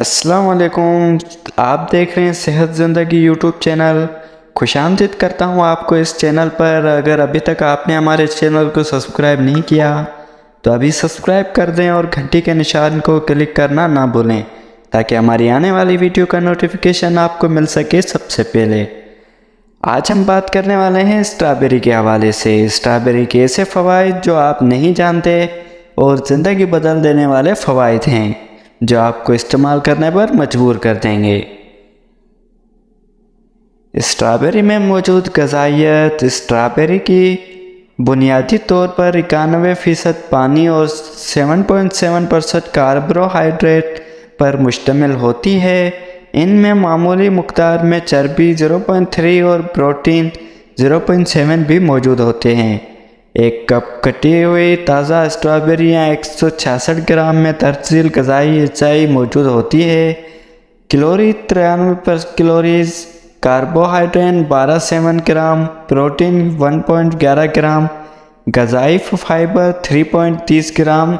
السلام علیکم، آپ دیکھ رہے ہیں صحت زندگی یوٹیوب چینل۔ خوش آمدید کرتا ہوں آپ کو اس چینل پر۔ اگر ابھی تک آپ نے ہمارے چینل کو سبسکرائب نہیں کیا تو ابھی سبسکرائب کر دیں اور گھنٹی کے نشان کو کلک کرنا نہ بھولیں تاکہ ہماری آنے والی ویڈیو کا نوٹیفیکیشن آپ کو مل سکے سب سے پہلے۔ آج ہم بات کرنے والے ہیں اسٹرابیری کے حوالے سے۔ اسٹرابیری کے ایسے فوائد جو آپ نہیں جانتے اور زندگی بدل دینے والے فوائد ہیں جو آپ کو استعمال کرنے پر مجبور کر دیں گے۔ اسٹرابیری میں موجود غذائیت۔ اسٹرابیری کی بنیادی طور پر 91% پانی اور 7.7% کاربوہائیڈریٹ پر مشتمل ہوتی ہے۔ ان میں معمولی مقدار میں چربی 0.3 اور پروٹین 0.7 بھی موجود ہوتے ہیں۔ ایک کپ کٹی ہوئی تازہ اسٹرابیریاں 166 گرام میں ترسیل غذائی اجزاء موجود ہوتی ہے۔ Calorie 93 calories, carbohydrate 12.7 gram, protein 1.11 gram, غذائی فائبر 3.30 گرام،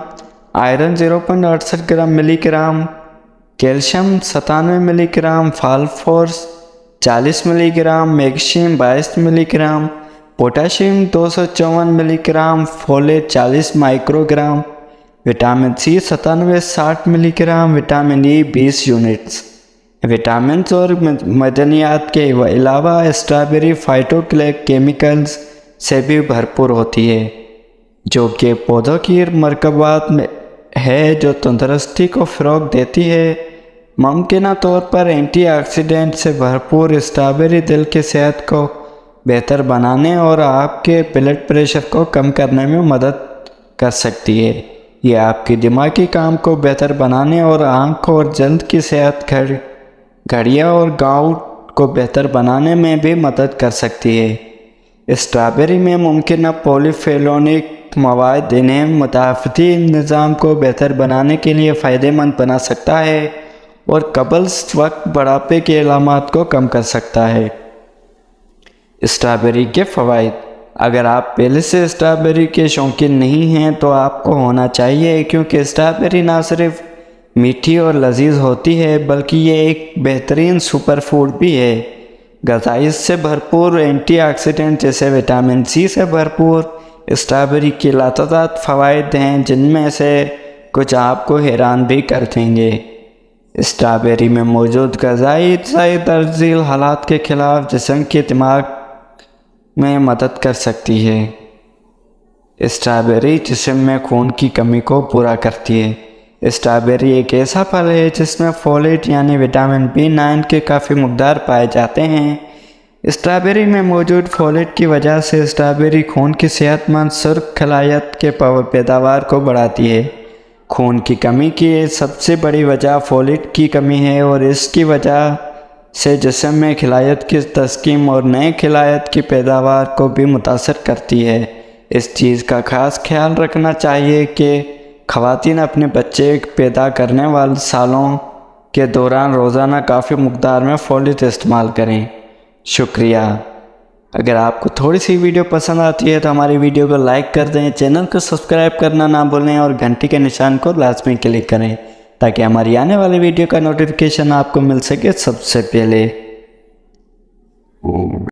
آئرن 0.68 گرام ملی گرام، کیلشیم 97 ملی گرام، فاسفورس 40 ملی گرام، میگنیشیم 22 ملی gram, potassium 254 milligram, folate 40 microgram, vitamin C 97-60 milligram, vitamin E 20 units. Vitamins اور معدنیات کے علاوہ strawberry phyto chemicals سے بھی بھرپور ہوتی ہے جو کہ پودوں کی مرکبات میں ہے جو تندرستی کو فروغ دیتی ہے۔ ممکنہ طور پر اینٹی آکسیڈنٹ سے بھرپور اسٹرابیری دل کی صحت کو بہتر بنانے اور آپ کے بلڈ پریشر کو کم کرنے میں مدد کر سکتی ہے۔ یہ آپ کی دماغی کام کو بہتر بنانے اور آنکھ اور جلد کی صحت، گھڑیاں اور گاؤٹ کو بہتر بنانے میں بھی مدد کر سکتی ہے۔ اسٹرابیری میں ممکنہ پولی فینولک مواد انہیں مدافعتی نظام کو بہتر بنانے کے لیے فائدہ مند بنا سکتا ہے اور قبل وقت بڑھاپے کے علامات کو کم کر سکتا ہے۔ اسٹرابیری کے فوائد۔ اگر آپ پہلے سے اسٹرابیری کے شوقین نہیں ہیں تو آپ کو ہونا چاہیے، کیونکہ اسٹرابیری نہ صرف میٹھی اور لذیذ ہوتی ہے بلکہ یہ ایک بہترین سپر فوڈ بھی ہے۔ غذائیت سے بھرپور، اینٹی آکسیڈنٹ جیسے وٹامن سی سے بھرپور اسٹرابیری کے لاتعداد فوائد ہیں جن میں سے کچھ آپ کو حیران بھی کر دیں گے۔ اسٹرابیری میں موجود غذائی اجزاء درج ذیل حالات کے خلاف جسم کے دماغ میں مدد کر سکتی ہے۔ اسٹرابیری جسم میں خون کی کمی کو پورا کرتی ہے۔ اسٹرابیری ایک ایسا پھل ہے جس میں فولیٹ یعنی وٹامن B9 کے کافی مقدار پائے جاتے ہیں۔ اسٹرابیری میں موجود فولیٹ کی وجہ سے اسٹرابیری خون کی صحت مند سرخ خلیات کے پیداوار کو بڑھاتی ہے۔ خون کی کمی کی سب سے بڑی وجہ فولیٹ کی کمی ہے اور اس کی وجہ سے جسم میں خلیات کی تشکیل اور نئے خلیات کی پیداوار کو بھی متاثر کرتی ہے۔ اس چیز کا خاص خیال رکھنا چاہیے کہ خواتین اپنے بچے پیدا کرنے والے سالوں کے دوران روزانہ کافی مقدار میں فولیٹ استعمال کریں۔ شکریہ۔ اگر آپ کو تھوڑی سی ویڈیو پسند آتی ہے تو ہماری ویڈیو کو لائک کر دیں، چینل کو سبسکرائب کرنا نہ بھولیں اور گھنٹی کے نشان کو لازمی کلک کریں تاکہ ہماری آنے والی ویڈیو کا نوٹیفیکیشن آپ کو مل سکے سب سے پہلے۔